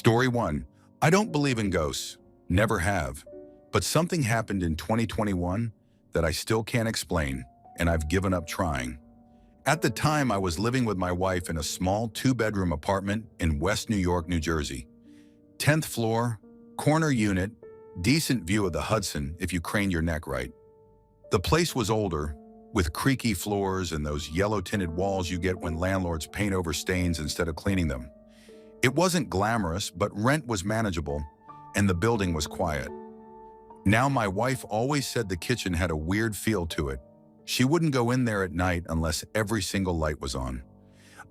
Story 1. I don't believe in ghosts. Never have. But something happened in 2021 that I still can't explain, and I've given up trying. At the time, I was living with my wife in a small two-bedroom apartment in West New York, New Jersey. 10th floor, corner unit, decent view of the Hudson if you crane your neck right. The place was older, with creaky floors and those yellow-tinted walls you get when landlords paint over stains instead of cleaning them. It wasn't glamorous, but rent was manageable, and the building was quiet. Now, my wife always said the kitchen had a weird feel to it. She wouldn't go in there at night unless every single light was on.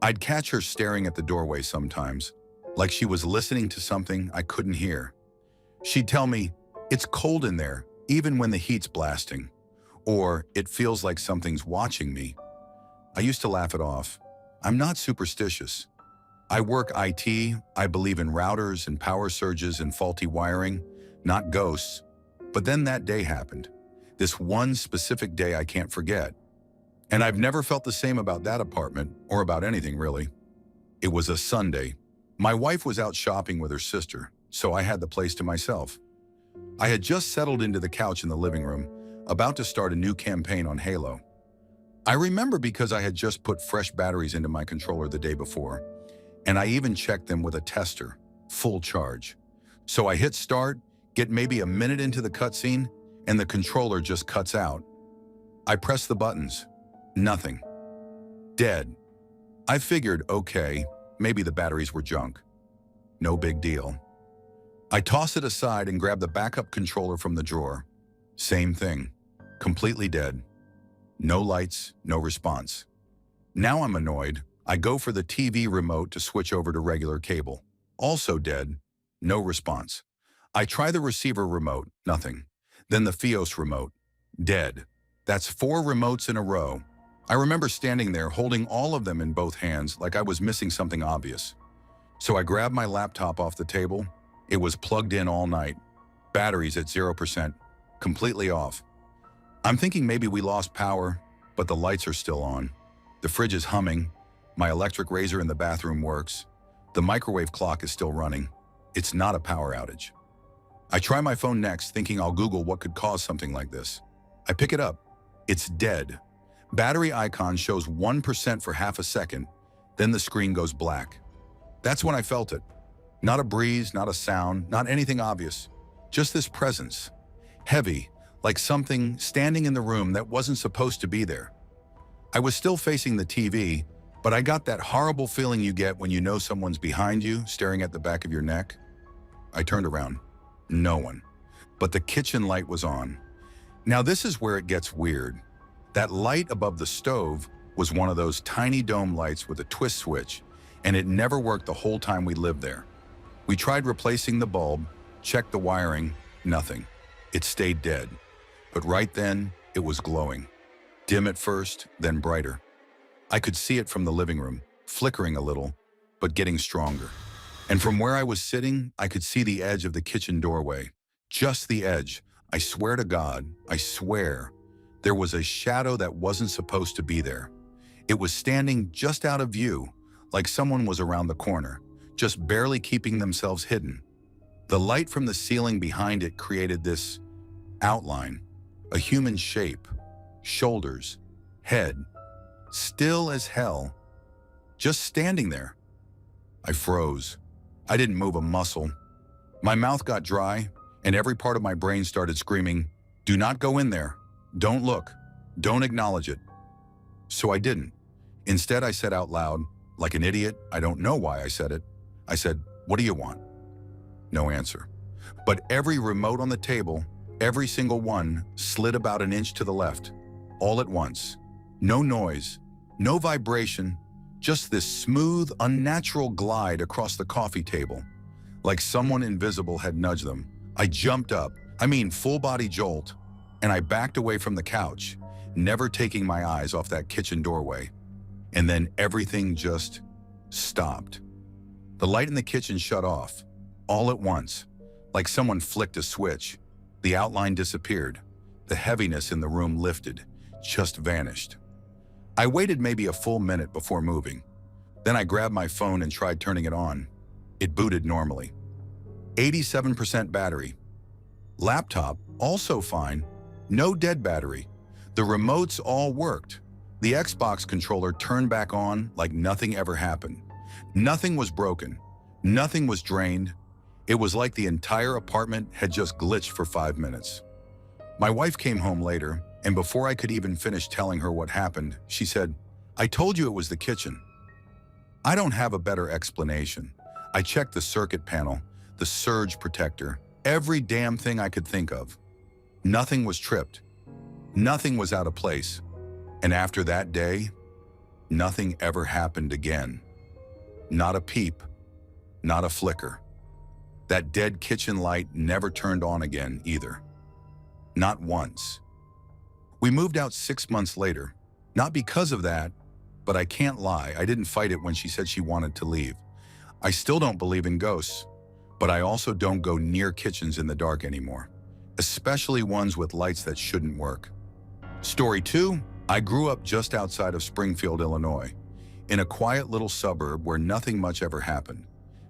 I'd catch her staring at the doorway sometimes, like she was listening to something I couldn't hear. She'd tell me, "It's cold in there, even when the heat's blasting," or "It feels like something's watching me." I used to laugh it off. I'm not superstitious. I work IT, I believe in routers and power surges and faulty wiring, not ghosts. But then that day happened. This one specific day I can't forget. And I've never felt the same about that apartment, or about anything really. It was a Sunday. My wife was out shopping with her sister, so I had the place to myself. I had just settled into the couch in the living room, about to start a new campaign on Halo. I remember because I had just put fresh batteries into my controller the day before, and I even checked them with a tester, full charge. So I hit start, get maybe a minute into the cutscene, and the controller just cuts out. I press the buttons. Nothing. Dead. I figured, okay, maybe the batteries were junk. No big deal. I toss it aside and grab the backup controller from the drawer. Same thing. Completely dead. No lights, no response. Now I'm annoyed. I go for the TV remote to switch over to regular cable. Also dead. No response. I try the receiver remote. Nothing. Then the Fios remote. Dead. That's 4 remotes in a row. I remember standing there holding all of them in both hands like I was missing something obvious. So I grabbed my laptop off the table. It was plugged in all night. Batteries at 0%. Completely off. I'm thinking maybe we lost power, but the lights are still on. The fridge is humming. My electric razor in the bathroom works. The microwave clock is still running. It's not a power outage. I try my phone next, thinking I'll Google what could cause something like this. I pick it up. It's dead. Battery icon shows 1% for half a second, then the screen goes black. That's when I felt it. Not a breeze, not a sound, not anything obvious. Just this presence. Heavy, like something standing in the room that wasn't supposed to be there. I was still facing the TV, but I got that horrible feeling you get when you know someone's behind you, staring at the back of your neck. I turned around. No one. But the kitchen light was on. Now this is where it gets weird. That light above the stove was one of those tiny dome lights with a twist switch, and it never worked the whole time we lived there. We tried replacing the bulb, checked the wiring, nothing. It stayed dead. But right then, it was glowing. Dim at first, then brighter. I could see it from the living room, flickering a little, but getting stronger. And from where I was sitting, I could see the edge of the kitchen doorway. Just the edge. I swear to God, I swear, there was a shadow that wasn't supposed to be there. It was standing just out of view, like someone was around the corner, just barely keeping themselves hidden. The light from the ceiling behind it created this outline, a human shape, shoulders, head, still as hell, just standing there. I froze. I didn't move a muscle. My mouth got dry, and every part of my brain started screaming, "Do not go in there. Don't look. Don't acknowledge it." So I didn't. Instead, I said out loud, like an idiot, I don't know why I said it. I said, "What do you want?" No answer. But every remote on the table, every single one, slid about an inch to the left, all at once. No noise, no vibration, just this smooth, unnatural glide across the coffee table, like someone invisible had nudged them. I jumped up, full body jolt, and I backed away from the couch, never taking my eyes off that kitchen doorway. And then everything just stopped. The light in the kitchen shut off, all at once, like someone flicked a switch. The outline disappeared. The heaviness in the room lifted, just vanished. I waited maybe a full minute before moving. Then I grabbed my phone and tried turning it on. It booted normally. 87% battery. Laptop, also fine. No dead battery. The remotes all worked. The Xbox controller turned back on like nothing ever happened. Nothing was broken. Nothing was drained. It was like the entire apartment had just glitched for 5 minutes. My wife came home later, and before I could even finish telling her what happened, she said, "I told you it was the kitchen." I don't have a better explanation. I checked the circuit panel, the surge protector, every damn thing I could think of. Nothing was tripped. Nothing was out of place. And after that day, nothing ever happened again. Not a peep, not a flicker. That dead kitchen light never turned on again either. Not once. We moved out 6 months later. Not because of that, but I can't lie, I didn't fight it when she said she wanted to leave. I still don't believe in ghosts, but I also don't go near kitchens in the dark anymore, especially ones with lights that shouldn't work. Story 2, I grew up just outside of Springfield, Illinois, in a quiet little suburb where nothing much ever happened.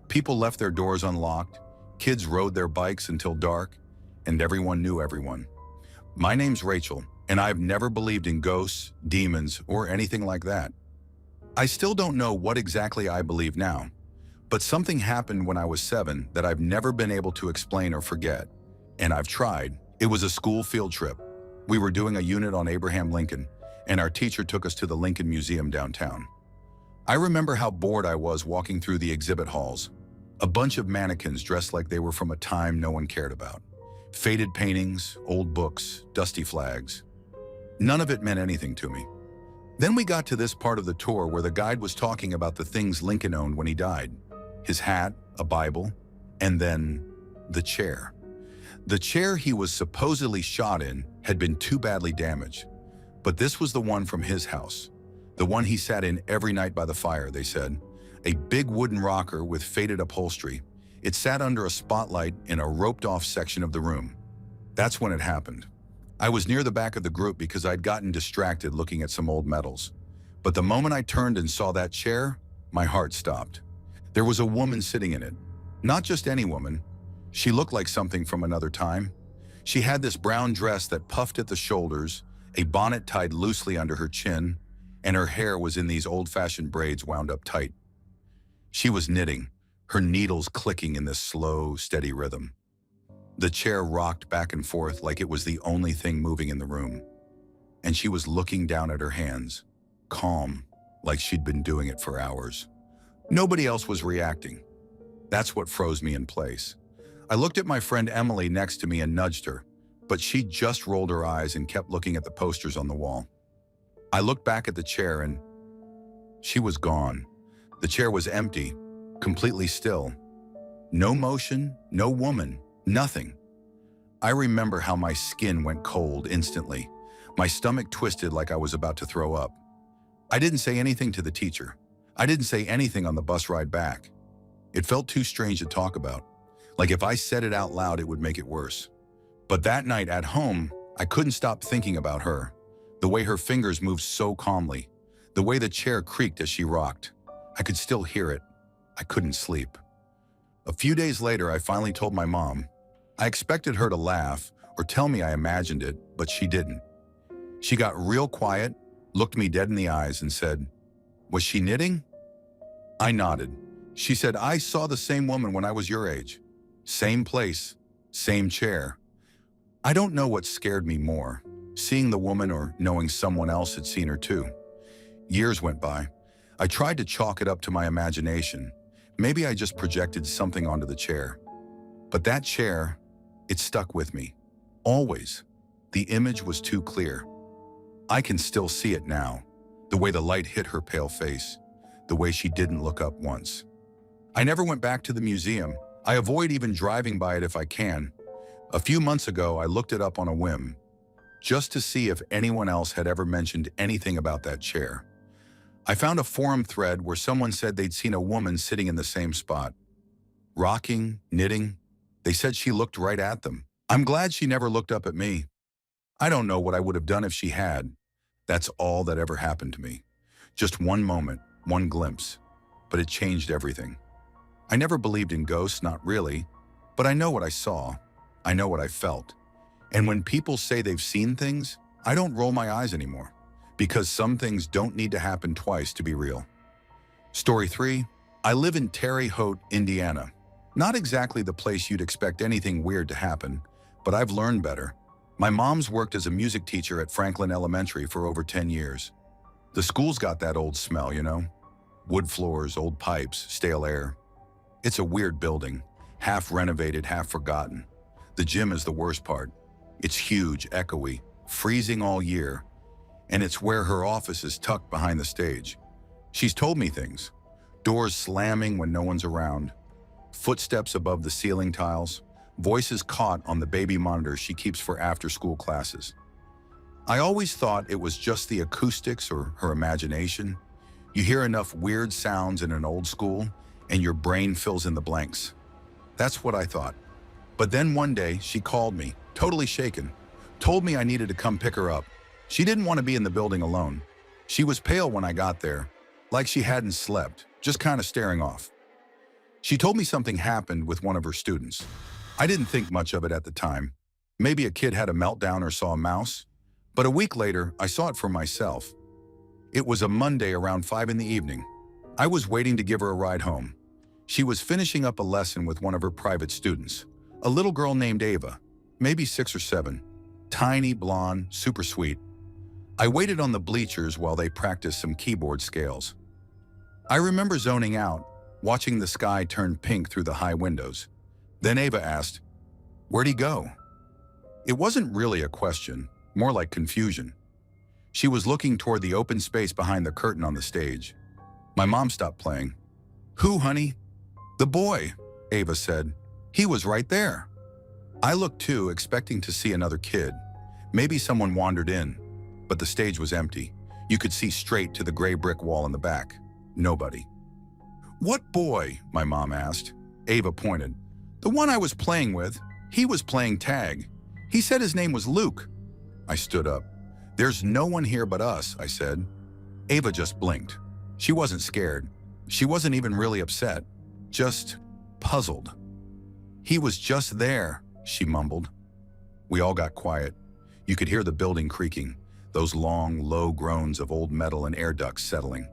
People left their doors unlocked, kids rode their bikes until dark, and everyone knew everyone. My name's Rachel, and I've never believed in ghosts, demons, or anything like that. I still don't know what exactly I believe now, but something happened when I was 7 that I've never been able to explain or forget. And I've tried. It was a school field trip. We were doing a unit on Abraham Lincoln, and our teacher took us to the Lincoln Museum downtown. I remember how bored I was walking through the exhibit halls. A bunch of mannequins dressed like they were from a time no one cared about. Faded paintings, old books, dusty flags. None of it meant anything to me. Then we got to this part of the tour where the guide was talking about the things Lincoln owned when he died. His hat, a Bible, and then the chair. The chair he was supposedly shot in had been too badly damaged, but this was the one from his house. The one he sat in every night by the fire, they said. A big wooden rocker with faded upholstery. It sat under a spotlight in a roped-off section of the room. That's when it happened. I was near the back of the group because I'd gotten distracted looking at some old medals. But the moment I turned and saw that chair, my heart stopped. There was a woman sitting in it. Not just any woman. She looked like something from another time. She had this brown dress that puffed at the shoulders, a bonnet tied loosely under her chin, and her hair was in these old-fashioned braids wound up tight. She was knitting, her needles clicking in this slow, steady rhythm. The chair rocked back and forth like it was the only thing moving in the room. And she was looking down at her hands, calm, like she'd been doing it for hours. Nobody else was reacting. That's what froze me in place. I looked at my friend Emily next to me and nudged her, but she just rolled her eyes and kept looking at the posters on the wall. I looked back at the chair and she was gone. The chair was empty, completely still. No motion, no woman. Nothing. I remember how my skin went cold instantly. My stomach twisted like I was about to throw up. I didn't say anything to the teacher. I didn't say anything on the bus ride back. It felt too strange to talk about. Like if I said it out loud, it would make it worse. But that night at home, I couldn't stop thinking about her. The way her fingers moved so calmly. The way the chair creaked as she rocked. I could still hear it. I couldn't sleep. A few days later, I finally told my mom. I expected her to laugh or tell me I imagined it, but she didn't. She got real quiet, looked me dead in the eyes and said, "Was she knitting?" I nodded. She said, "I saw the same woman when I was your age. Same place, same chair." I don't know what scared me more, seeing the woman or knowing someone else had seen her too. Years went by. I tried to chalk it up to my imagination. Maybe I just projected something onto the chair. But that chair, it stuck with me. Always. The image was too clear. I can still see it now. The way the light hit her pale face. The way she didn't look up once. I never went back to the museum. I avoid even driving by it if I can. A few months ago, I looked it up on a whim, just to see if anyone else had ever mentioned anything about that chair. I found a forum thread where someone said they'd seen a woman sitting in the same spot. Rocking, knitting. They said she looked right at them. I'm glad she never looked up at me. I don't know what I would have done if she had. That's all that ever happened to me. Just one moment, one glimpse. But it changed everything. I never believed in ghosts, not really. But I know what I saw. I know what I felt. And when people say they've seen things, I don't roll my eyes anymore, because some things don't need to happen twice to be real. Story 3. I live in Terre Haute, Indiana. Not exactly the place you'd expect anything weird to happen, but I've learned better. My mom's worked as a music teacher at Franklin Elementary for over 10 years. The school's got that old smell, you know? Wood floors, old pipes, stale air. It's a weird building, half renovated, half forgotten. The gym is the worst part. It's huge, echoey, freezing all year, and it's where her office is tucked behind the stage. She's told me things. Doors slamming when no one's around, footsteps above the ceiling tiles, voices caught on the baby monitor she keeps for after-school classes. I always thought it was just the acoustics or her imagination. You hear enough weird sounds in an old school, and your brain fills in the blanks. That's what I thought. But then one day, she called me, totally shaken, told me I needed to come pick her up. She didn't want to be in the building alone. She was pale when I got there, like she hadn't slept, just kind of staring off. She told me something happened with one of her students. I didn't think much of it at the time. Maybe a kid had a meltdown or saw a mouse. But a week later, I saw it for myself. It was a Monday around 5 in the evening. I was waiting to give her a ride home. She was finishing up a lesson with one of her private students, a little girl named Ava, maybe 6 or 7, tiny, blonde, super sweet. I waited on the bleachers while they practiced some keyboard scales. I remember zoning out, watching the sky turn pink through the high windows. Then Ava asked, "Where'd he go?" It wasn't really a question, more like confusion. She was looking toward the open space behind the curtain on the stage. My mom stopped playing. "Who, honey?" "The boy," Ava said. "He was right there." I looked too, expecting to see another kid. Maybe someone wandered in, but the stage was empty. You could see straight to the gray brick wall in the back. Nobody. "What boy?" my mom asked. Ava pointed. "The one I was playing with. He was playing tag. He said his name was Luke." I stood up. "There's no one here but us," I said. Ava just blinked. She wasn't scared. She wasn't even really upset. Just puzzled. "He was just there," she mumbled. We all got quiet. You could hear the building creaking, those long, low groans of old metal and air ducts settling.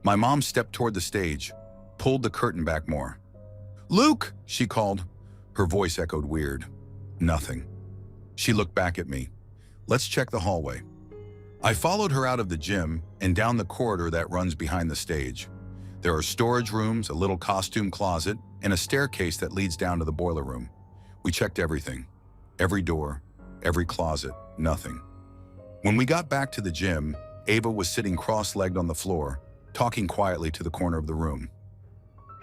My mom stepped toward the stage, pulled the curtain back more. "Luke!" she called. Her voice echoed weird. Nothing. She looked back at me. "Let's check the hallway." I followed her out of the gym and down the corridor that runs behind the stage. There are storage rooms, a little costume closet, and a staircase that leads down to the boiler room. We checked everything. Every door, every closet, nothing. When we got back to the gym, Ava was sitting cross-legged on the floor, talking quietly to the corner of the room.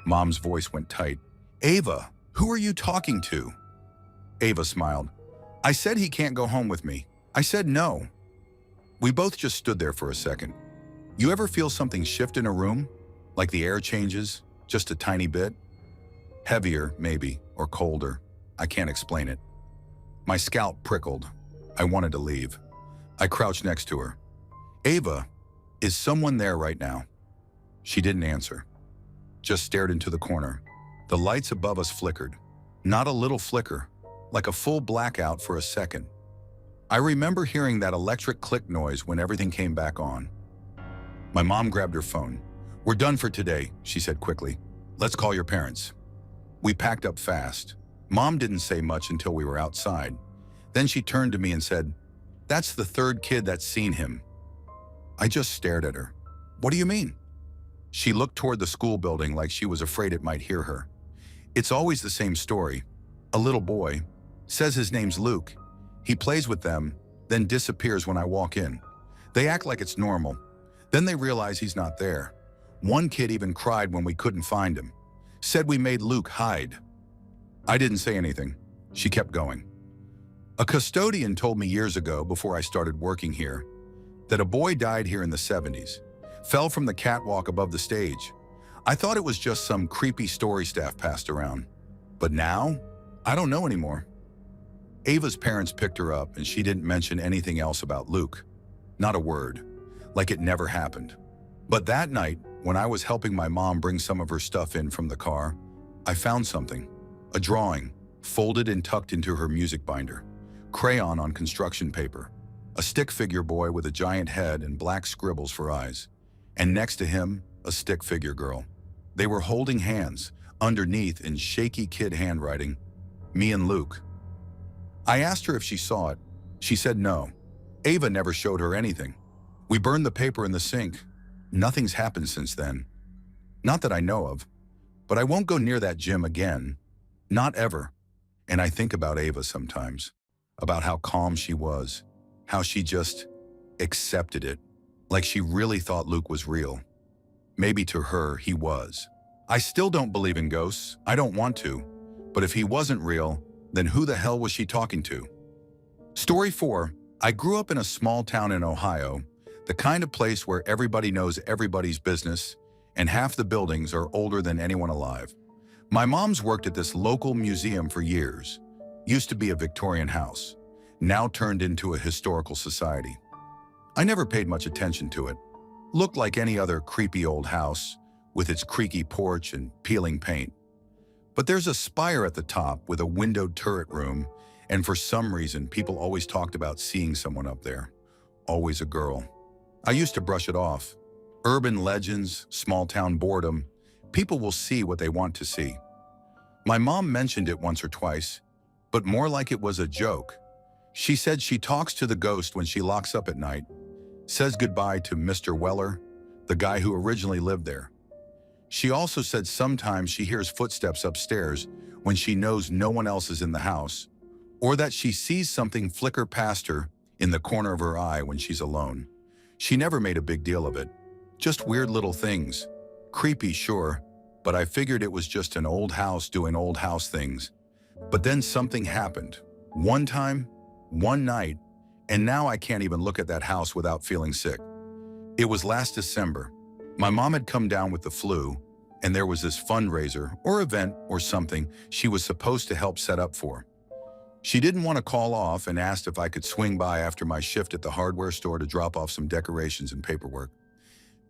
Mom's voice went tight. "Ava, who are you talking to?" Ava smiled. "I said he can't go home with me. I said no." We both just stood there for a second. You ever feel something shift in a room? Like the air changes, just a tiny bit? Heavier, maybe, or colder. I can't explain it. My scalp prickled. I wanted to leave. I crouched next to her. "Ava, is someone there right now?" She didn't answer. Just stared into the corner. The lights above us flickered. Not a little flicker, like a full blackout for a second. I remember hearing that electric click noise when everything came back on. My mom grabbed her phone. "We're done for today," she said quickly. "Let's call your parents." We packed up fast. Mom didn't say much until we were outside. Then she turned to me and said, "That's the third kid that's seen him." I just stared at her. "What do you mean?" She looked toward the school building like she was afraid it might hear her. "It's always the same story. A little boy, says his name's Luke. He plays with them, then disappears when I walk in. They act like it's normal. Then they realize he's not there. One kid even cried when we couldn't find him. Said we made Luke hide." I didn't say anything. She kept going. "A custodian told me years ago, before I started working here, that a boy died here in the 70s. Fell from the catwalk above the stage. I thought it was just some creepy story staff passed around. But now, I don't know anymore." Ava's parents picked her up and she didn't mention anything else about Luke. Not a word. Like it never happened. But that night, when I was helping my mom bring some of her stuff in from the car, I found something. A drawing, folded and tucked into her music binder. Crayon on construction paper. A stick figure boy with a giant head and black scribbles for eyes. And next to him, a stick figure girl. They were holding hands, underneath in shaky kid handwriting, "Me and Luke." I asked her if she saw it. She said no. Ava never showed her anything. We burned the paper in the sink. Nothing's happened since then. Not that I know of. But I won't go near that gym again. Not ever. And I think about Ava sometimes. About how calm she was. How she just accepted it. Like she really thought Luke was real. Maybe to her, he was. I still don't believe in ghosts. I don't want to. But if he wasn't real, then who the hell was she talking to? Story 4. I grew up in a small town in Ohio, the kind of place where everybody knows everybody's business, and half the buildings are older than anyone alive. My mom's worked at this local museum for years. Used to be a Victorian house, now turned into a historical society. I never paid much attention to it. Looked like any other creepy old house, with its creaky porch and peeling paint. But there's a spire at the top with a windowed turret room, and for some reason, people always talked about seeing someone up there. Always a girl. I used to brush it off. Urban legends, small-town boredom. People will see what they want to see. My mom mentioned it once or twice, but more like it was a joke. She said she talks to the ghost when she locks up at night, says goodbye to Mr. Weller, the guy who originally lived there. She also said sometimes she hears footsteps upstairs when she knows no one else is in the house, or that she sees something flicker past her in the corner of her eye when she's alone. She never made a big deal of it. Just weird little things. Creepy, sure, but I figured it was just an old house doing old house things. But then something happened. One time, one night, and now I can't even look at that house without feeling sick. It was last December. My mom had come down with the flu, and there was this fundraiser or event or something she was supposed to help set up for. She didn't want to call off and asked if I could swing by after my shift at the hardware store to drop off some decorations and paperwork.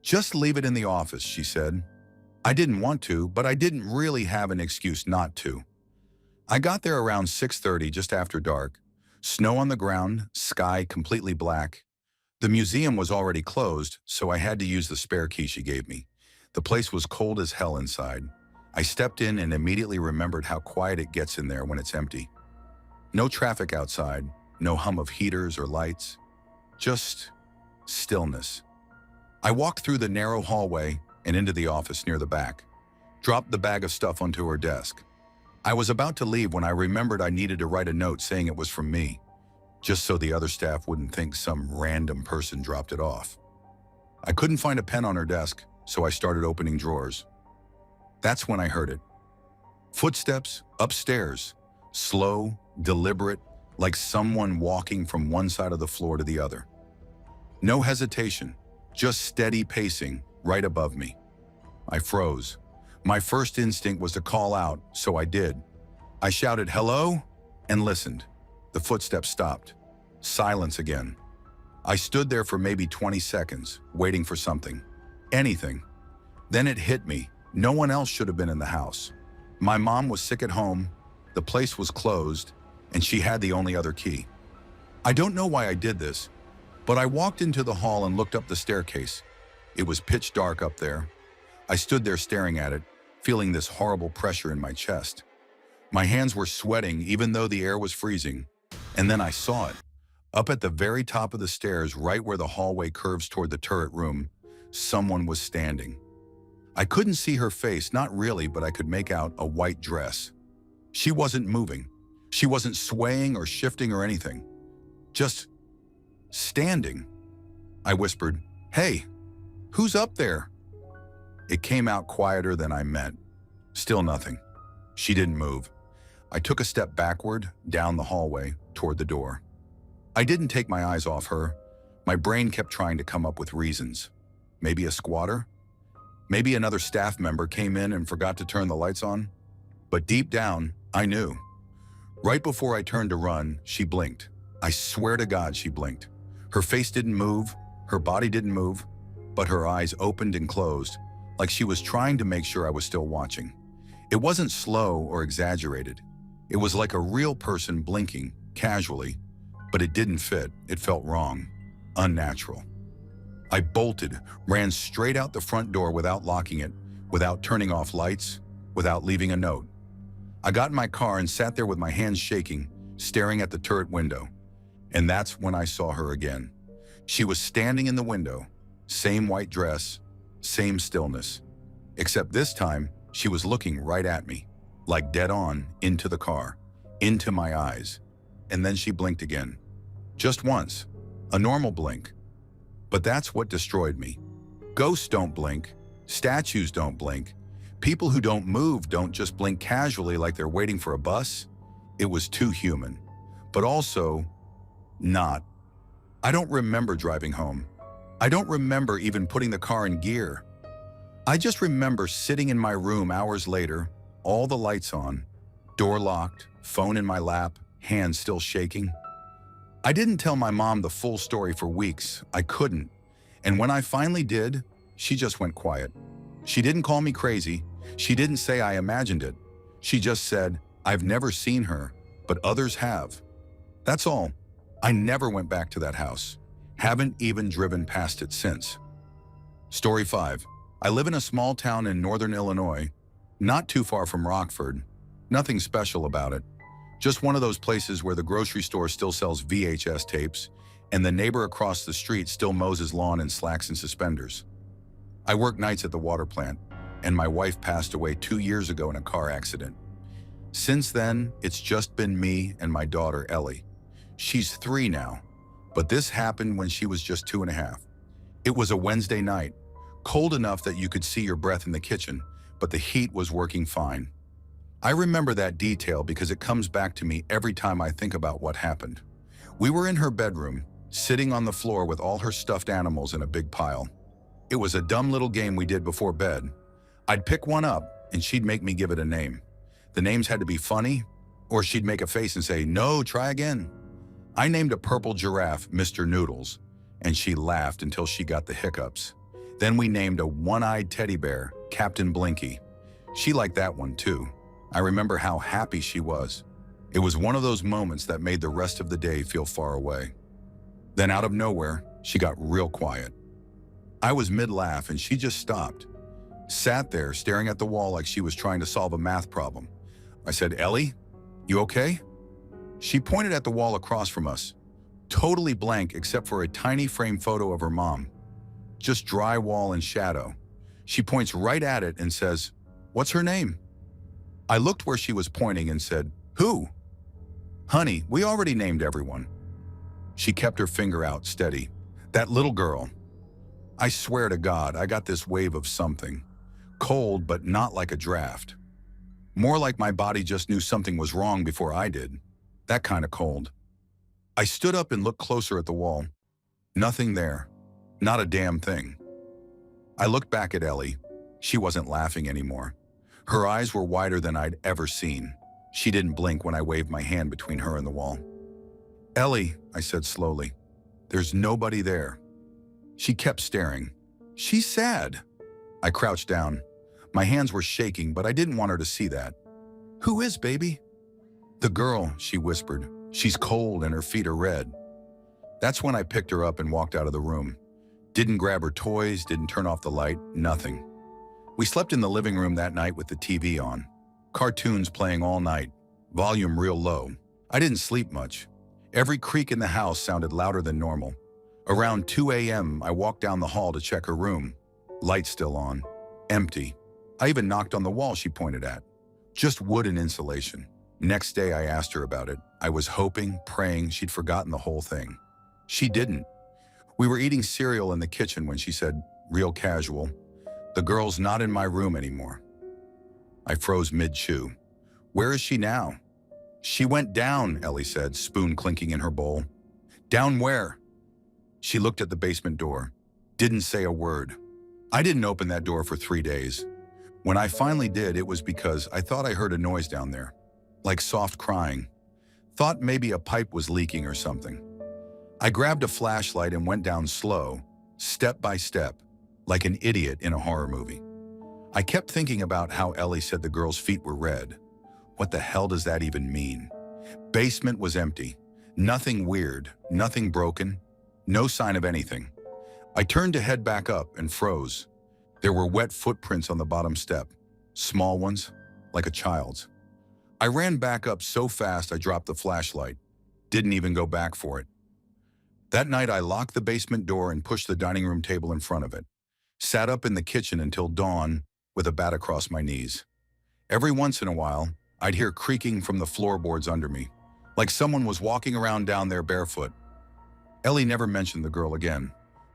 Just leave it in the office, she said. I didn't want to, but I didn't really have an excuse not to. I got there around 6:30, just after dark. Snow on the ground, sky completely black. The museum was already closed, so I had to use the spare key she gave me. The place was cold as hell inside. I stepped in and immediately remembered how quiet it gets in there when it's empty. No traffic outside, no hum of heaters or lights, just stillness. I walked through the narrow hallway and into the office near the back, dropped the bag of stuff onto her desk. I was about to leave when I remembered I needed to write a note saying it was from me, just so the other staff wouldn't think some random person dropped it off. I couldn't find a pen on her desk, so I started opening drawers. That's when I heard it. Footsteps upstairs, slow, deliberate, like someone walking from one side of the floor to the other. No hesitation, just steady pacing right above me. I froze. My first instinct was to call out, so I did. I shouted, "Hello?" and listened. The footsteps stopped. Silence again. I stood there for maybe 20 seconds, waiting for something. Anything. Then it hit me. No one else should have been in the house. My mom was sick at home, the place was closed, and she had the only other key. I don't know why I did this, but I walked into the hall and looked up the staircase. It was pitch dark up there. I stood there staring at it, feeling this horrible pressure in my chest. My hands were sweating even though the air was freezing. And then I saw it. Up at the very top of the stairs, right where the hallway curves toward the turret room, someone was standing. I couldn't see her face, not really, but I could make out a white dress. She wasn't moving. She wasn't swaying or shifting or anything. Just standing. I whispered, "Hey, who's up there?" It came out quieter than I meant. Still nothing. She didn't move. I took a step backward, down the hallway, toward the door. I didn't take my eyes off her. My brain kept trying to come up with reasons. Maybe a squatter? Maybe another staff member came in and forgot to turn the lights on? But deep down, I knew. Right before I turned to run, she blinked. I swear to God she blinked. Her face didn't move, her body didn't move, but her eyes opened and closed, like she was trying to make sure I was still watching. It wasn't slow or exaggerated. It was like a real person blinking, casually, but it didn't fit. It felt wrong, unnatural. I bolted, ran straight out the front door without locking it, without turning off lights, without leaving a note. I got in my car and sat there with my hands shaking, staring at the turret window. And that's when I saw her again. She was standing in the window, same white dress, same stillness. Except this time, she was looking right at me, like dead on, into the car, into my eyes. And then she blinked again. Just once, a normal blink. But that's what destroyed me. Ghosts don't blink. Statues don't blink. People who don't move don't just blink casually like they're waiting for a bus. It was too human. But also, not. I don't remember driving home. I don't remember even putting the car in gear. I just remember sitting in my room hours later, all the lights on, door locked, phone in my lap, hands still shaking. I didn't tell my mom the full story for weeks. I couldn't. And when I finally did, she just went quiet. She didn't call me crazy. She didn't say I imagined it. She just said, "I've never seen her, but others have." That's all. I never went back to that house. Haven't even driven past it since. Story 5. I live in a small town in northern Illinois, not too far from Rockford. Nothing special about it. Just one of those places where the grocery store still sells VHS tapes and the neighbor across the street still mows his lawn in slacks and suspenders. I work nights at the water plant, and my wife passed away 2 years ago in a car accident. Since then, it's just been me and my daughter, Ellie. She's 3 now, but this happened when she was just 2.5. It was a Wednesday night, cold enough that you could see your breath in the kitchen, but the heat was working fine. I remember that detail because it comes back to me every time I think about what happened. We were in her bedroom, sitting on the floor with all her stuffed animals in a big pile. It was a dumb little game we did before bed. I'd pick one up, and she'd make me give it a name. The names had to be funny, or she'd make a face and say, "No, try again." I named a purple giraffe Mr. Noodles, and she laughed until she got the hiccups. Then we named a one-eyed teddy bear Captain Blinky. She liked that one too. I remember how happy she was. It was one of those moments that made the rest of the day feel far away. Then out of nowhere, she got real quiet. I was mid-laugh and she just stopped. Sat there staring at the wall like she was trying to solve a math problem. I said, "Ellie, you okay?" She pointed at the wall across from us, totally blank except for a tiny frame photo of her mom. Just dry wall and shadow. She points right at it and says, "What's her name?" I looked where she was pointing and said, "Who?" "Honey, we already named everyone." She kept her finger out steady. "That little girl." I swear to God, I got this wave of something. Cold, but not like a draft. More like my body just knew something was wrong before I did. That kind of cold. I stood up and looked closer at the wall. Nothing there. Not a damn thing. I looked back at Ellie. She wasn't laughing anymore. Her eyes were wider than I'd ever seen. She didn't blink when I waved my hand between her and the wall. "Ellie," I said slowly, "there's nobody there." She kept staring. "She's sad." I crouched down. My hands were shaking, but I didn't want her to see that. "Who is, baby?" "The girl," she whispered. "She's cold and her feet are red." That's when I picked her up and walked out of the room. Didn't grab her toys, didn't turn off the light, nothing. We slept in the living room that night with the TV on. Cartoons playing all night, volume real low. I didn't sleep much. Every creak in the house sounded louder than normal. Around 2 a.m., I walked down the hall to check her room. Lights still on, empty. I even knocked on the wall she pointed at. Just wood and insulation. Next day, I asked her about it. I was hoping, praying she'd forgotten the whole thing. She didn't. We were eating cereal in the kitchen when she said, real casual, "The girl's not in my room anymore." I froze mid-chew. "Where is she now?" "She went down," Ellie said, spoon clinking in her bowl. "Down where?" She looked at the basement door. Didn't say a word. I didn't open that door for 3 days. When I finally did, it was because I thought I heard a noise down there, like soft crying. Thought maybe a pipe was leaking or something. I grabbed a flashlight and went down slow, step by step, like an idiot in a horror movie. I kept thinking about how Ellie said the girl's feet were red. What the hell does that even mean? Basement was empty. Nothing weird, nothing broken, no sign of anything. I turned to head back up and froze. There were wet footprints on the bottom step, small ones, like a child's. I ran back up so fast I dropped the flashlight. Didn't even go back for it. That night I locked the basement door and pushed the dining room table in front of it. Sat up in the kitchen until dawn with a bat across my knees. Every once in a while, I'd hear creaking from the floorboards under me, like someone was walking around down there barefoot. Ellie never mentioned the girl again.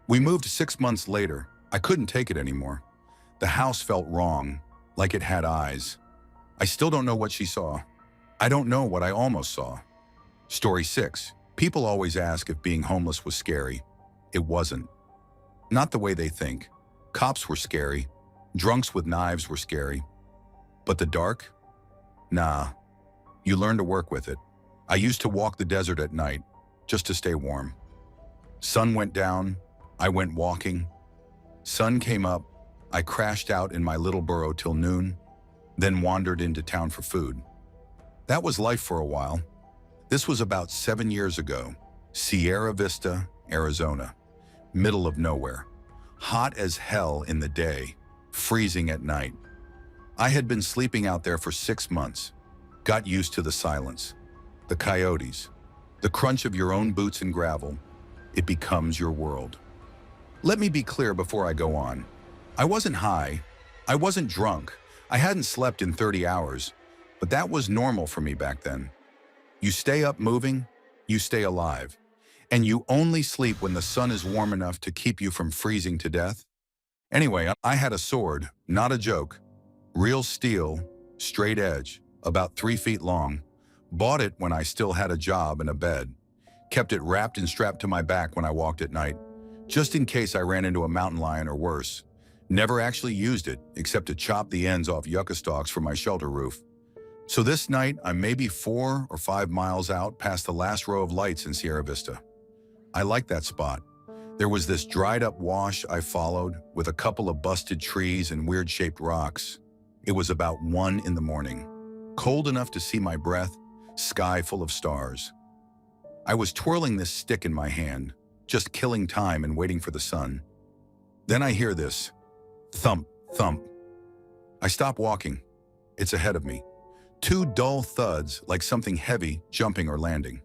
We moved 6 months later. I couldn't take it anymore. The house felt wrong, like it had eyes. I still don't know what she saw. I don't know what I almost saw. Story 6. People always ask if being homeless was scary. It wasn't. Not the way they think. Cops were scary. Drunks with knives were scary. But the dark? Nah. You learn to work with it. I used to walk the desert at night, just to stay warm. Sun went down, I went walking. Sun came up, I crashed out in my little burrow till noon, then wandered into town for food. That was life for a while. This was about 7 years ago. Sierra Vista, Arizona. Middle of nowhere. Hot as hell in the day, freezing at night. I had been sleeping out there for 6 months. Got used to the silence, the coyotes, the crunch of your own boots and gravel. It becomes your world. Let me be clear before I go on. I wasn't high. I wasn't drunk. I hadn't slept in 30 hours, but that was normal for me back then. You stay up moving, you stay alive, and you only sleep when the sun is warm enough to keep you from freezing to death. Anyway, I had a sword, not a joke. Real steel, straight edge, about 3 feet long. Bought it when I still had a job and a bed. Kept it wrapped and strapped to my back when I walked at night, just in case I ran into a mountain lion or worse. Never actually used it, except to chop the ends off yucca stalks for my shelter roof. So this night, I'm maybe 4 or 5 miles out past the last row of lights in Sierra Vista. I liked that spot. There was this dried-up wash I followed with a couple of busted trees and weird-shaped rocks. It was about 1 in the morning. Cold enough to see my breath, sky full of stars. I was twirling this stick in my hand, just killing time and waiting for the sun. Then I hear this. Thump, thump. I stop walking. It's ahead of me. 2 dull thuds like something heavy jumping or landing.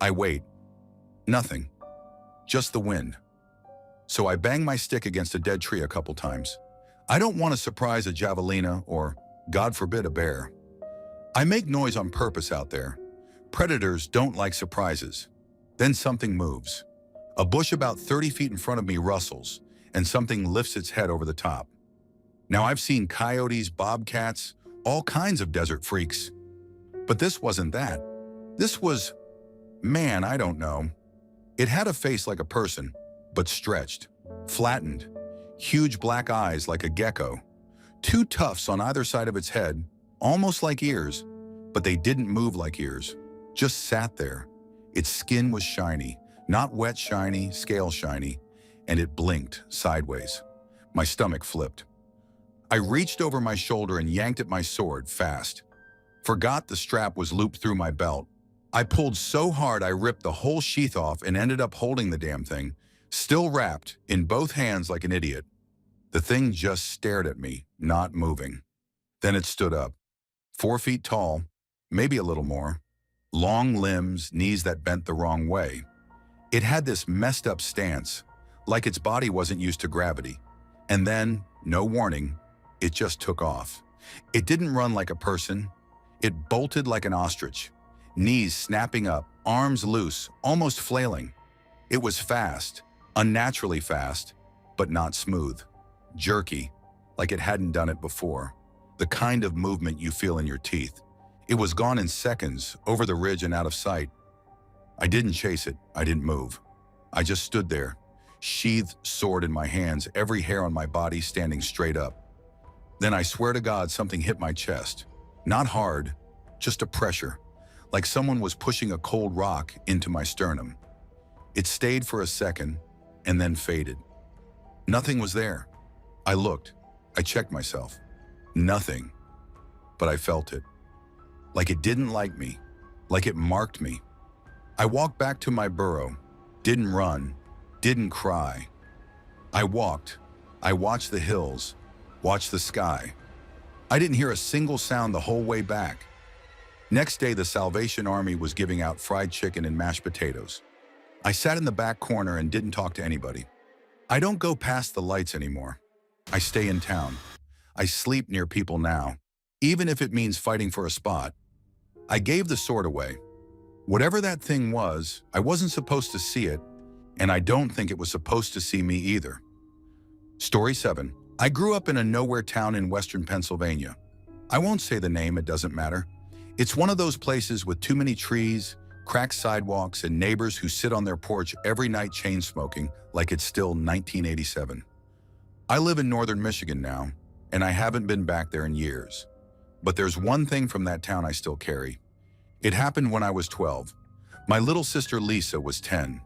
I wait. Nothing. Just the wind. So I bang my stick against a dead tree a couple times. I don't want to surprise a javelina or, God forbid, a bear. I make noise on purpose out there. Predators don't like surprises. Then something moves. A bush about 30 feet in front of me rustles, and something lifts its head over the top. Now I've seen coyotes, bobcats, all kinds of desert freaks. But this wasn't that. This was, man, I don't know. It had a face like a person, but stretched, flattened, huge black eyes like a gecko, 2 tufts on either side of its head, almost like ears, but they didn't move like ears, just sat there. Its skin was shiny, not wet shiny, scale shiny, and it blinked sideways. My stomach flipped. I reached over my shoulder and yanked at my sword fast. Forgot the strap was looped through my belt. I pulled so hard I ripped the whole sheath off and ended up holding the damn thing, still wrapped, in both hands like an idiot. The thing just stared at me, not moving. Then it stood up. 4 feet tall, maybe a little more. Long limbs, knees that bent the wrong way. It had this messed up stance, like its body wasn't used to gravity. And then, no warning, it just took off. It didn't run like a person. It bolted like an ostrich. Knees snapping up, arms loose, almost flailing. It was fast, unnaturally fast, but not smooth. Jerky, like it hadn't done it before. The kind of movement you feel in your teeth. It was gone in seconds, over the ridge and out of sight. I didn't chase it, I didn't move. I just stood there, sheathed sword in my hands, every hair on my body standing straight up. Then I swear to God something hit my chest. Not hard, just a pressure, like someone was pushing a cold rock into my sternum. It stayed for a second and then faded. Nothing was there. I looked. I checked myself. Nothing. But I felt it. Like it didn't like me. Like it marked me. I walked back to my burrow. Didn't run. Didn't cry. I walked. I watched the hills. Watched the sky. I didn't hear a single sound the whole way back. Next day, the Salvation Army was giving out fried chicken and mashed potatoes. I sat in the back corner and didn't talk to anybody. I don't go past the lights anymore. I stay in town. I sleep near people now, even if it means fighting for a spot. I gave the sword away. Whatever that thing was, I wasn't supposed to see it, and I don't think it was supposed to see me either. Story 7. I grew up in a nowhere town in western Pennsylvania. I won't say the name, it doesn't matter. It's one of those places with too many trees, cracked sidewalks, and neighbors who sit on their porch every night chain smoking like it's still 1987. I live in northern Michigan now, and I haven't been back there in years. But there's one thing from that town I still carry. It happened when I was 12. My little sister Lisa was 10.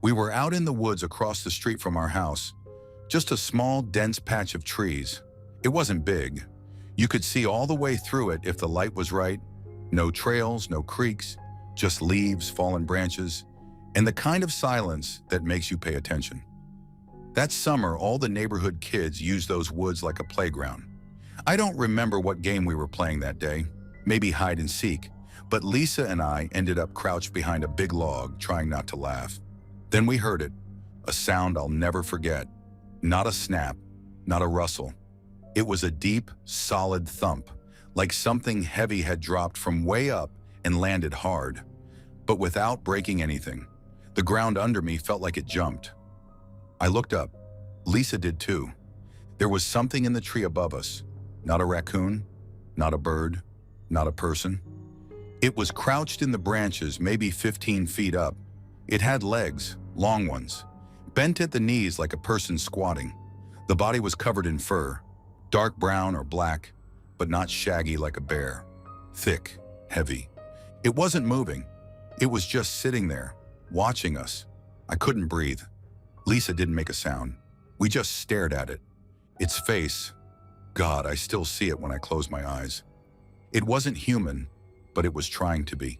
We were out in the woods across the street from our house. Just a small, dense patch of trees. It wasn't big. You could see all the way through it if the light was right. No trails, no creeks, just leaves, fallen branches, and the kind of silence that makes you pay attention. That summer, all the neighborhood kids used those woods like a playground. I don't remember what game we were playing that day, maybe hide and seek, but Lisa and I ended up crouched behind a big log, trying not to laugh. Then we heard it, a sound I'll never forget. Not a snap, not a rustle. It was a deep, solid thump, like something heavy had dropped from way up and landed hard, but without breaking anything. The ground under me felt like it jumped. I looked up. Lisa did too. There was something in the tree above us. Not a raccoon, not a bird, not a person. It was crouched in the branches, maybe 15 feet up. It had legs, long ones, bent at the knees like a person squatting. The body was covered in fur, dark brown or black, but not shaggy like a bear. Thick, heavy. It wasn't moving. It was just sitting there, watching us. I couldn't breathe. Lisa didn't make a sound. We just stared at it. Its face, God, I still see it when I close my eyes. It wasn't human, but it was trying to be.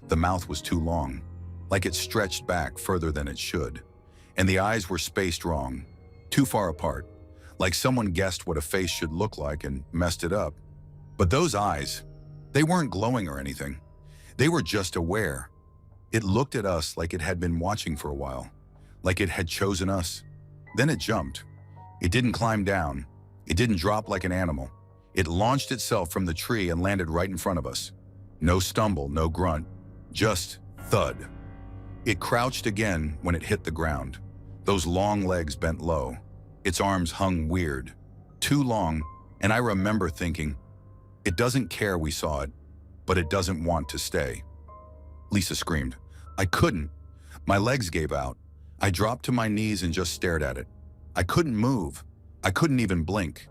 The mouth was too long, like it stretched back further than it should. And the eyes were spaced wrong, too far apart, like someone guessed what a face should look like and messed it up. But those eyes, they weren't glowing or anything. They were just aware. It looked at us like it had been watching for a while, like it had chosen us. Then it jumped. It didn't climb down. It didn't drop like an animal. It launched itself from the tree and landed right in front of us. No stumble, no grunt, just thud. It crouched again when it hit the ground. Those long legs bent low. Its arms hung weird, too long, and I remember thinking, it doesn't care we saw it, but it doesn't want to stay. Lisa screamed. I couldn't. My legs gave out. I dropped to my knees and just stared at it. I couldn't move. I couldn't even blink.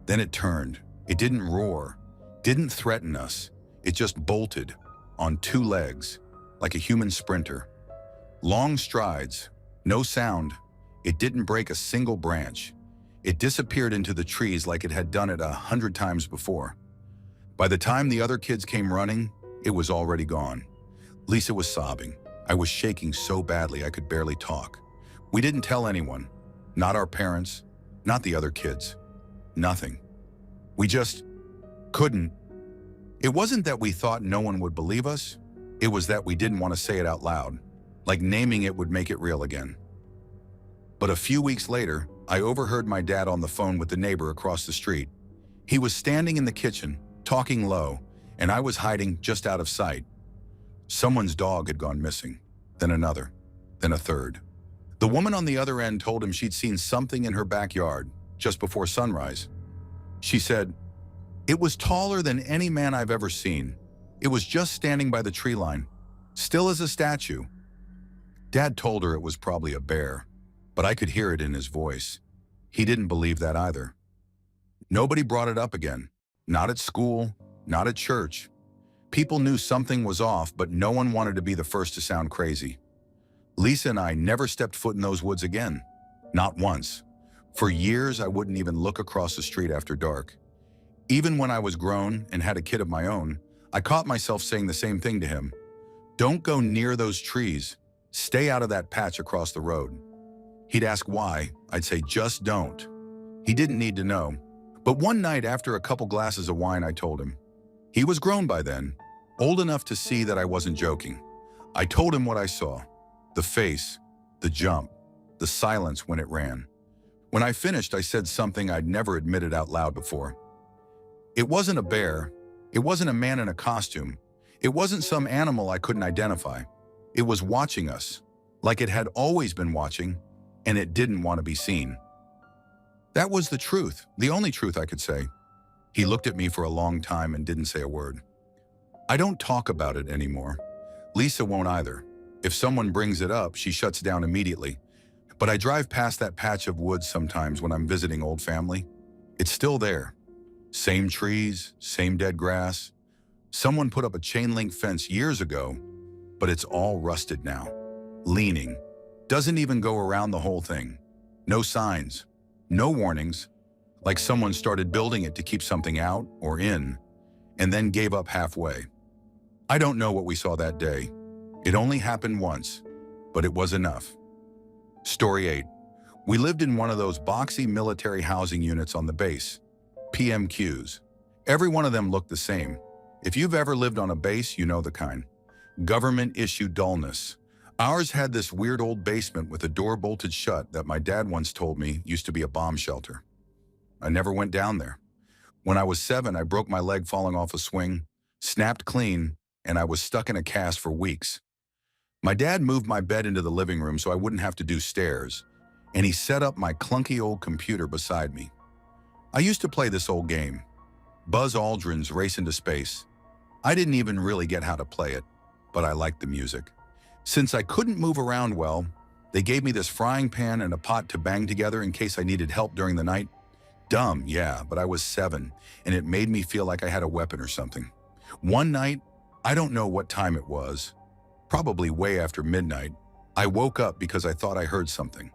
Then it turned. It didn't roar, didn't threaten us. It just bolted on two legs, like a human sprinter. Long strides, no sound. It didn't break a single branch. It disappeared into the trees like it had done it 100 times before. By the time the other kids came running, it was already gone. Lisa was sobbing. I was shaking so badly I could barely talk. We didn't tell anyone, not our parents, not the other kids, nothing. We just couldn't. It wasn't that we thought no one would believe us. It was that we didn't want to say it out loud, like naming it would make it real again. But a few weeks later, I overheard my dad on the phone with the neighbor across the street. He was standing in the kitchen, talking low, and I was hiding just out of sight. Someone's dog had gone missing, then another, then a third. The woman on the other end told him she'd seen something in her backyard just before sunrise. She said, "It was taller than any man I've ever seen. It was just standing by the tree line, still as a statue." Dad told her it was probably a bear, but I could hear it in his voice. He didn't believe that either. Nobody brought it up again. Not at school, not at church. People knew something was off, but no one wanted to be the first to sound crazy. Lisa and I never stepped foot in those woods again. Not once. For years, I wouldn't even look across the street after dark. Even when I was grown and had a kid of my own, I caught myself saying the same thing to him. Don't go near those trees. Stay out of that patch across the road. He'd ask why. I'd say, just don't. He didn't need to know. But one night after a couple glasses of wine, I told him. He was grown by then, old enough to see that I wasn't joking. I told him what I saw. The face, the jump, the silence when it ran. When I finished, I said something I'd never admitted out loud before. It wasn't a bear. It wasn't a man in a costume. It wasn't some animal I couldn't identify. It was watching us, like it had always been watching, and it didn't want to be seen. That was the truth, the only truth I could say. He looked at me for a long time and didn't say a word. I don't talk about it anymore. Lisa won't either. If someone brings it up, she shuts down immediately. But I drive past that patch of woods sometimes when I'm visiting old family. It's still there. Same trees, same dead grass. Someone put up a chain link fence years ago, but it's all rusted now. Leaning. Doesn't even go around the whole thing. No signs. No warnings. Like someone started building it to keep something out or in, and then gave up halfway. I don't know what we saw that day. It only happened once, but it was enough. Story 8. We lived in one of those boxy military housing units on the base. PMQs. Every one of them looked the same. If you've ever lived on a base, you know the kind. Government-issued dullness. Ours had this weird old basement with a door bolted shut that my dad once told me used to be a bomb shelter. I never went down there. When I was 7, I broke my leg falling off a swing, snapped clean, and I was stuck in a cast for weeks. My dad moved my bed into the living room so I wouldn't have to do stairs, and he set up my clunky old computer beside me. I used to play this old game, Buzz Aldrin's Race into Space. I didn't even really get how to play it, but I liked the music. Since I couldn't move around well, they gave me this frying pan and a pot to bang together in case I needed help during the night. Dumb, yeah, but I was 7, and it made me feel like I had a weapon or something. One night, I don't know what time it was, probably way after midnight, I woke up because I thought I heard something.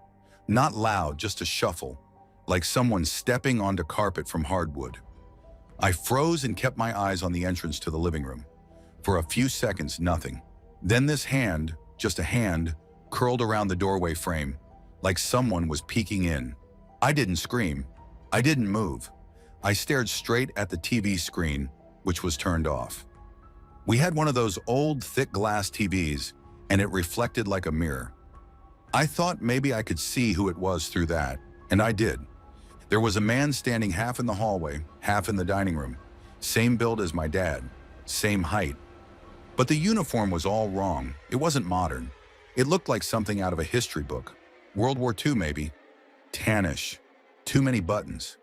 Not loud, just a shuffle, like someone stepping onto carpet from hardwood. I froze and kept my eyes on the entrance to the living room. For a few seconds, nothing. Then this hand, just a hand, curled around the doorway frame, like someone was peeking in. I didn't scream. I didn't move. I stared straight at the TV screen, which was turned off. We had one of those old, thick glass TVs, and it reflected like a mirror. I thought maybe I could see who it was through that, and I did. There was a man standing half in the hallway, half in the dining room. Same build as my dad, same height. But the uniform was all wrong. It wasn't modern. It looked like something out of a history book. World War II, maybe. Tannish. Too many buttons.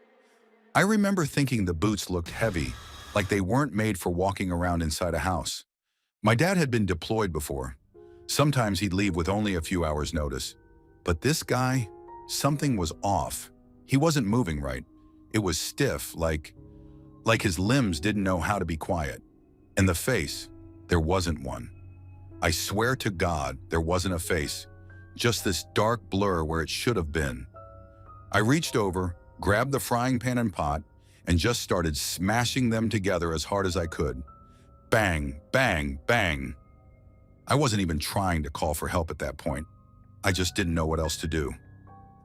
I remember thinking the boots looked heavy, like they weren't made for walking around inside a house. My dad had been deployed before. Sometimes he'd leave with only a few hours' notice. But this guy, something was off. He wasn't moving right. It was stiff, like his limbs didn't know how to be quiet. And the face, there wasn't one. I swear to God, there wasn't a face. Just this dark blur where it should have been. I reached over, grabbed the frying pan and pot, and just started smashing them together as hard as I could. Bang, bang, bang. I wasn't even trying to call for help at that point. I just didn't know what else to do.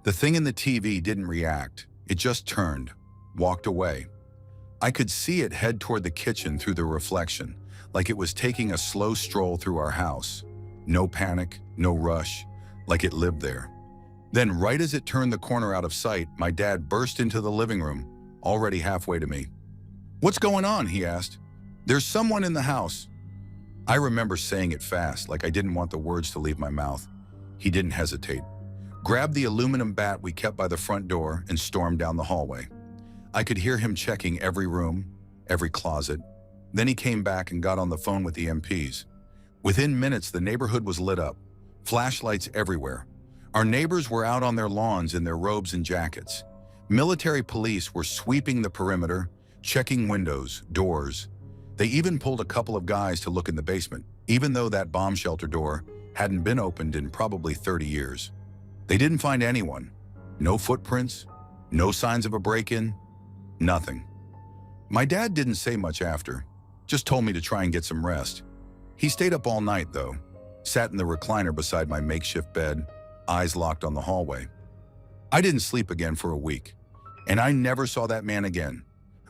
The thing in the TV didn't react. It just turned, walked away. I could see it head toward the kitchen through the reflection, like it was taking a slow stroll through our house. No panic, no rush, like it lived there. Then right as it turned the corner out of sight, my dad burst into the living room, already halfway to me. "What's going on?" he asked. "There's someone in the house." I remember saying it fast, like I didn't want the words to leave my mouth. He didn't hesitate. Grabbed the aluminum bat we kept by the front door and stormed down the hallway. I could hear him checking every room, every closet. Then he came back and got on the phone with the MPs. Within minutes, the neighborhood was lit up, flashlights everywhere. Our neighbors were out on their lawns in their robes and jackets. Military police were sweeping the perimeter, checking windows, doors. They even pulled a couple of guys to look in the basement, even though that bomb shelter door hadn't been opened in probably 30 years. They didn't find anyone. No footprints, No signs of a break-in, nothing. My dad didn't say much after, just told me to try and get some rest. He stayed up all night though, sat in the recliner beside my makeshift bed, eyes locked on the hallway. I didn't sleep again for a week, and I never saw that man again.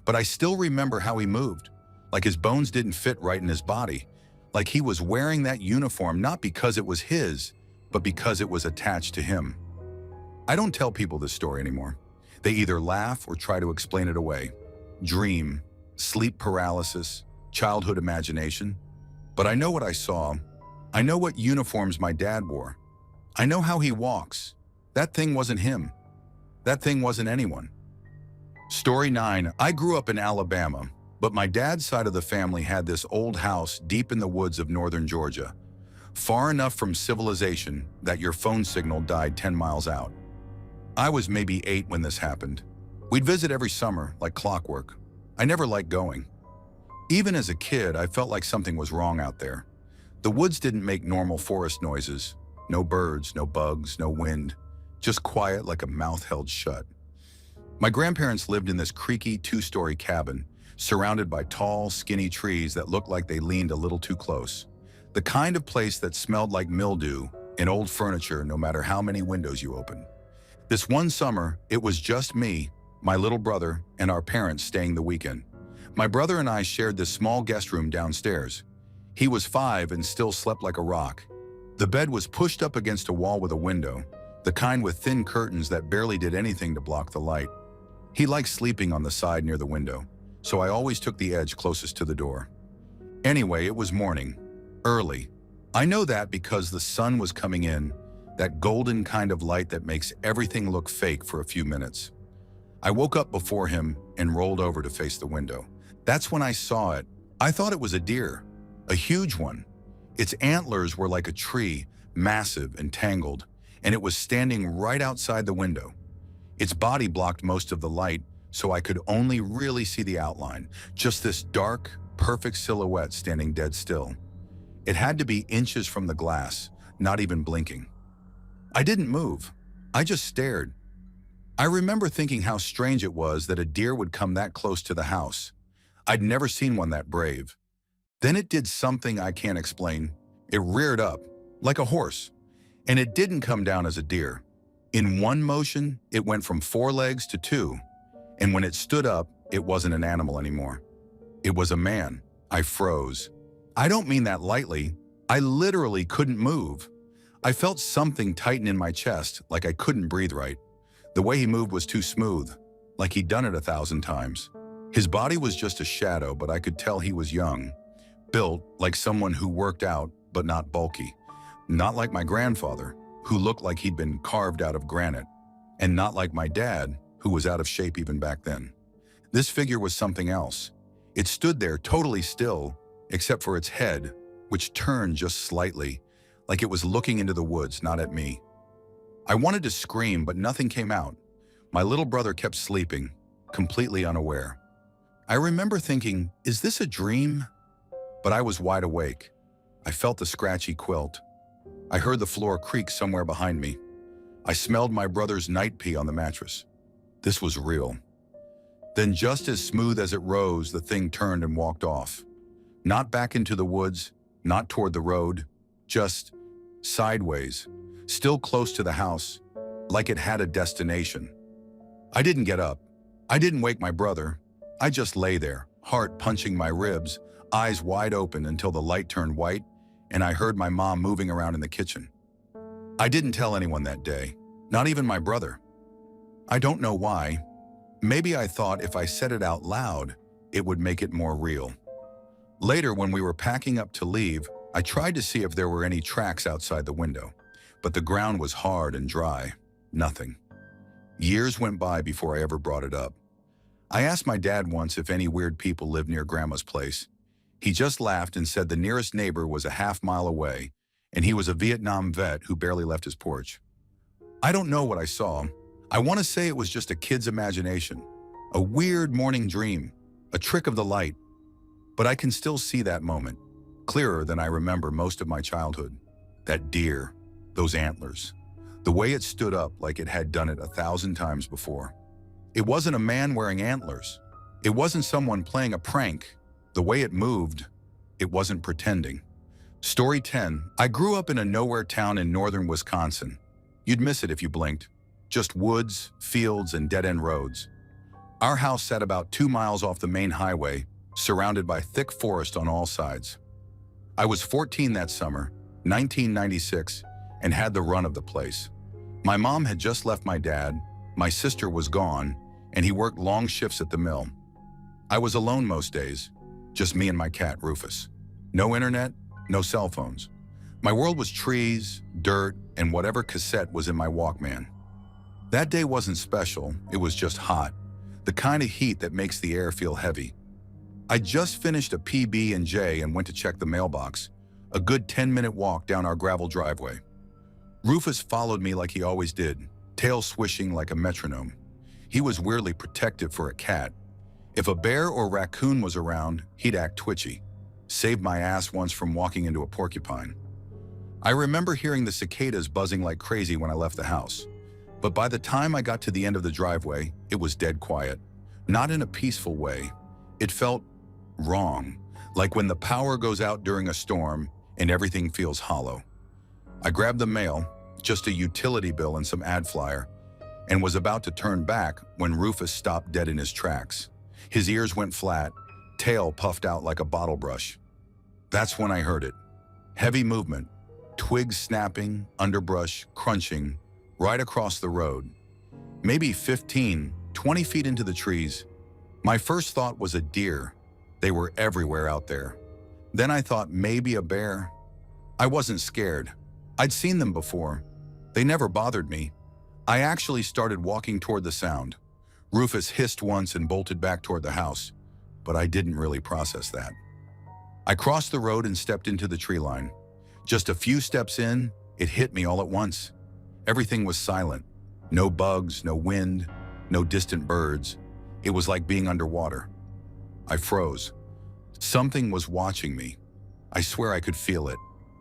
But I still remember how he moved, like his bones didn't fit right in his body, like he was wearing that uniform not because it was his, but because it was attached to him. I don't tell people this story anymore. They either laugh or try to explain it away. Dream, sleep paralysis, childhood imagination. But I know what I saw. I know what uniforms my dad wore. I know how he walks. That thing wasn't him. That thing wasn't anyone. Story 9. I grew up in Alabama, but my dad's side of the family had this old house deep in the woods of northern Georgia, far enough from civilization that your phone signal died 10 miles out. I was maybe 8 when this happened. We'd visit every summer, like clockwork. I never liked going. Even as a kid, I felt like something was wrong out there. The woods didn't make normal forest noises. No birds, no bugs, no wind. Just quiet like a mouth held shut. My grandparents lived in this creaky 2-story cabin, surrounded by tall, skinny trees that looked like they leaned a little too close. The kind of place that smelled like mildew and old furniture no matter how many windows you opened. This one summer, it was just me, my little brother, and our parents staying the weekend. My brother and I shared this small guest room downstairs. He was 5 and still slept like a rock. The bed was pushed up against a wall with a window, the kind with thin curtains that barely did anything to block the light. He liked sleeping on the side near the window, so I always took the edge closest to the door. Anyway, it was morning, early. I know that because the sun was coming in, that golden kind of light that makes everything look fake for a few minutes. I woke up before him and rolled over to face the window. That's when I saw it. I thought it was a deer, a huge one. Its antlers were like a tree, massive and tangled, and it was standing right outside the window. Its body blocked most of the light, so I could only really see the outline, just this dark, perfect silhouette standing dead still. It had to be inches from the glass, not even blinking. I didn't move. I just stared. I remember thinking how strange it was that a deer would come that close to the house. I'd never seen one that brave. Then it did something I can't explain. It reared up, like a horse. And it didn't come down as a deer. In one motion, it went from 4 legs to 2. And when it stood up, it wasn't an animal anymore. It was a man. I froze. I don't mean that lightly. I literally couldn't move. I felt something tighten in my chest, like I couldn't breathe right. The way he moved was too smooth, like he'd done it 1,000 times. His body was just a shadow, but I could tell he was young. Built like someone who worked out, but not bulky. Not like my grandfather, who looked like he'd been carved out of granite. And not like my dad, who was out of shape even back then. This figure was something else. It stood there totally still, except for its head, which turned just slightly, like it was looking into the woods, not at me. I wanted to scream, but nothing came out. My little brother kept sleeping, completely unaware. I remember thinking, is this a dream? But I was wide awake. I felt the scratchy quilt. I heard the floor creak somewhere behind me. I smelled my brother's night pee on the mattress. This was real. Then just as smooth as it rose, the thing turned and walked off. Not back into the woods, not toward the road, just sideways, still close to the house, like it had a destination. I didn't get up. I didn't wake my brother. I just lay there, heart punching my ribs, eyes wide open until the light turned white, and I heard my mom moving around in the kitchen. I didn't tell anyone that day, not even my brother. I don't know why. Maybe I thought if I said it out loud, it would make it more real. Later, when we were packing up to leave, I tried to see if there were any tracks outside the window, but the ground was hard and dry. Nothing. Years went by before I ever brought it up. I asked my dad once if any weird people lived near Grandma's place. He just laughed and said the nearest neighbor was a half-mile away, and he was a Vietnam vet who barely left his porch. I don't know what I saw. I want to say it was just a kid's imagination, a weird morning dream, a trick of the light. But I can still see that moment, clearer than I remember most of my childhood. That deer, those antlers, the way it stood up like it had done it 1,000 times before. It wasn't a man wearing antlers. It wasn't someone playing a prank. The way it moved, it wasn't pretending. Story 10. I grew up in a nowhere town in northern Wisconsin. You'd miss it if you blinked. Just woods, fields, and dead-end roads. Our house sat about 2 miles off the main highway, surrounded by thick forest on all sides. I was 14 that summer, 1996, and had the run of the place. My mom had just left my dad, my sister was gone, and he worked long shifts at the mill. I was alone most days, just me and my cat, Rufus. No internet, no cell phones. My world was trees, dirt, and whatever cassette was in my Walkman. That day wasn't special, it was just hot. The kind of heat that makes the air feel heavy. I just finished a PB&J and went to check the mailbox, a good 10-minute walk down our gravel driveway. Rufus followed me like he always did, tail swishing like a metronome. He was weirdly protective for a cat. If a bear or raccoon was around, he'd act twitchy. Saved my ass once from walking into a porcupine. I remember hearing the cicadas buzzing like crazy when I left the house. But by the time I got to the end of the driveway, it was dead quiet. Not in a peaceful way. It felt wrong, like when the power goes out during a storm and everything feels hollow. I grabbed the mail, just a utility bill and some ad flyer, and was about to turn back when Rufus stopped dead in his tracks. His ears went flat, tail puffed out like a bottle brush. That's when I heard it. Heavy movement, twigs snapping, underbrush crunching, right across the road. Maybe 15, 20 feet into the trees. My first thought was a deer. They were everywhere out there. Then I thought maybe a bear. I wasn't scared. I'd seen them before. They never bothered me. I actually started walking toward the sound. Rufus hissed once and bolted back toward the house, but I didn't really process that. I crossed the road and stepped into the tree line. Just a few steps in, it hit me all at once. Everything was silent. No bugs, no wind, no distant birds. It was like being underwater. I froze. Something was watching me. I swear I could feel it,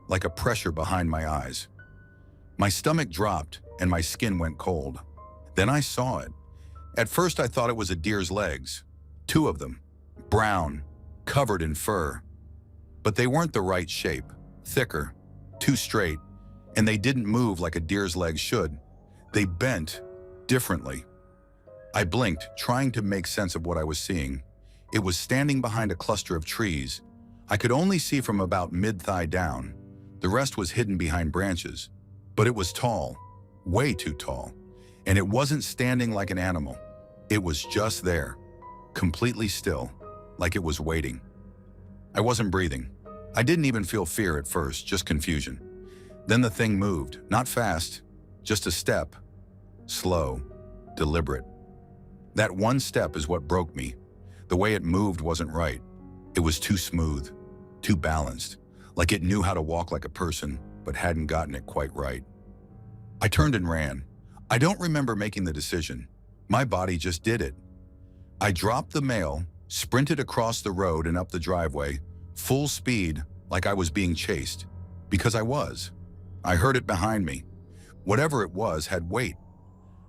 like a pressure behind my eyes. My stomach dropped and my skin went cold. Then I saw it. At first I thought it was a deer's legs. 2 of them, brown, covered in fur. But they weren't the right shape, thicker, too straight, and they didn't move like a deer's legs should. They bent differently. I blinked, trying to make sense of what I was seeing. It was standing behind a cluster of trees. I could only see from about mid-thigh down. The rest was hidden behind branches. But it was tall, way too tall. And it wasn't standing like an animal. It was just there, completely still, like it was waiting. I wasn't breathing. I didn't even feel fear at first, just confusion. Then the thing moved, not fast, just a step, slow, deliberate. That one step is what broke me. The way it moved wasn't right. It was too smooth, too balanced, like it knew how to walk like a person, but hadn't gotten it quite right. I turned and ran. I don't remember making the decision. My body just did it. I dropped the mail, sprinted across the road and up the driveway, full speed, like I was being chased, because I was. I heard it behind me. Whatever it was had weight.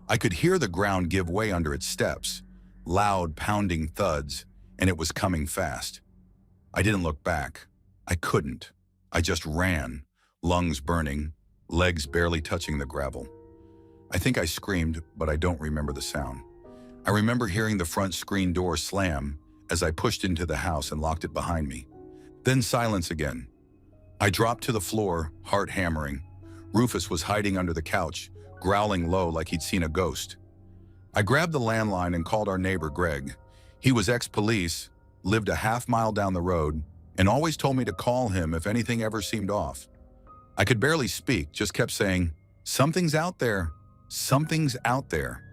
I could hear the ground give way under its steps, loud pounding thuds, and it was coming fast. I didn't look back. I couldn't. I just ran, lungs burning, legs barely touching the gravel. I think I screamed, but I don't remember the sound. I remember hearing the front screen door slam as I pushed into the house and locked it behind me. Then silence again. I dropped to the floor, heart hammering. Rufus was hiding under the couch, growling low like he'd seen a ghost. I grabbed the landline and called our neighbor, Greg. He was ex-police, lived a half-mile down the road, and always told me to call him if anything ever seemed off. I could barely speak, just kept saying, "Something's out there. Something's out there."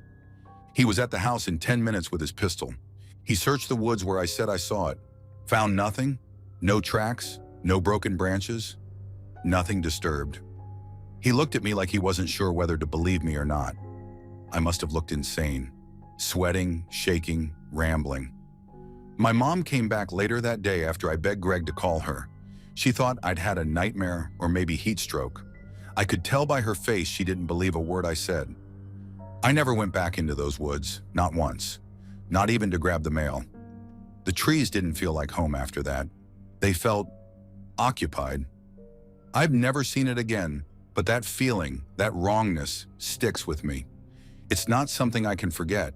He was at the house in 10 minutes with his pistol. He searched the woods where I said I saw it. Found nothing, no tracks, no broken branches, nothing disturbed. He looked at me like he wasn't sure whether to believe me or not. I must have looked insane, sweating, shaking, rambling. My mom came back later that day after I begged Greg to call her. She thought I'd had a nightmare or maybe heat stroke. I could tell by her face she didn't believe a word I said. I never went back into those woods, not once, not even to grab the mail. The trees didn't feel like home after that. They felt occupied. I've never seen it again, but that feeling, that wrongness, sticks with me. It's not something I can forget.